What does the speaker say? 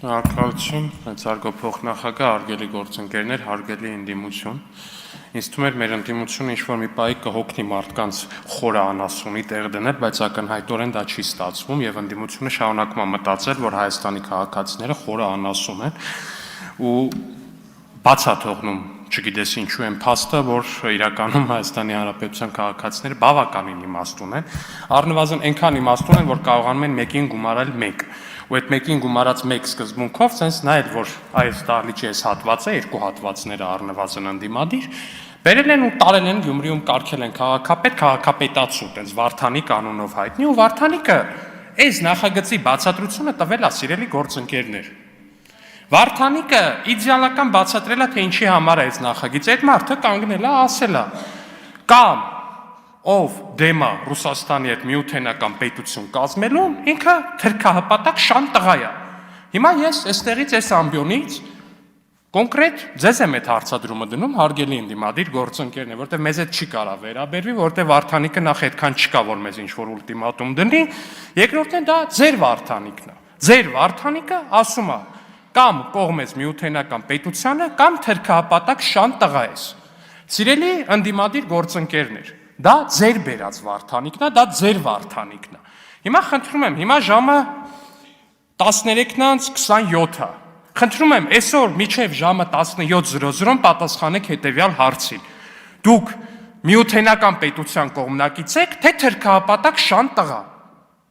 Շնորհակալություն, մեծարգո փոխնախագահ, հարգելի գործընկերներ, հարգելի ընդդիմություն։ Ինձ թվում էր մեր ընդդիմությունը ինչ-որ մի պահի կհոգնի մարդկանց խորը անասունի տեղ դնել, բայց ակնհայտորեն դա չի ստացվում եւ ընդդիմությունը շարունակում է մտածել, որ Հայաստանի քաղաքացիները խորը անասուն են ու բաց է թողնում, չգիտես ինչու են փաստը, որ իրականում Հայաստանի Հանրապետության քաղաքացիները բավականին իմաստ ունեն, առնվազն այնքան իմաստ ունեն, որ կարողանում են մեկին գումարել մեկ։ Ու այդ մեկին գումարած մեկ սկզբունքով sense նայել, որ այս դահլիճի այս հատվածը, երկու հատվածները առնվազն ընդդիմադիր, բերել են ու տարել են Գյումրիում կարգել են քաղաքապետացու, տենց Վարդանիկ անունով հայտնի, ու Վարդանիկը այս նախագծի բացատրությունը տվել է, սիրելի գործընկերներ։ Վարդանիկը իդեալական բացատրել է, թե ինչի համար է այս նախագիծը, այդ մարդը կանգնել է, ասել է, կամ ով դեմ է Ռուսաստանի հետ միութենական պետություն կազմելուն, ինքը թրքահպատակ շան տղա է։ Հիմա ես այստեղից այս ամբիոնից կոնկրետ ձեզ եմ այդ հարցադրումը դնում, հարգելի ընդդիմադիր գործընկերներ, որտեղ մեզ այդ չի կարա վերաբերվի, որտեղ Վարդանիկը նախ այդքան չկա, որ մեզ ինչ-որ ուլտիմատում դնի, երկրորդն դա ձեր Վարդանիկն է։ Ձեր Վարդանիկը ասում է, կամ կողմ ես միութենական պետությանը, կամ թրքահպատակ շան տղա ես։ Սիրելի ընդդիմադիր գործընկերներ, դա ձեր բերած Վարդանիկն է, դա ձեր Վարդանիկն է։ Հիմա խնդրում եմ, հիմա ժամը 13:27 է։ Խնդրում եմ, այսօր մինչև ժամը 17:00 պատասխանեք հետևյալ հարցին։ Դուք միութենական պետության կողմնակից եք, թե թրքահպատակ շան տղա։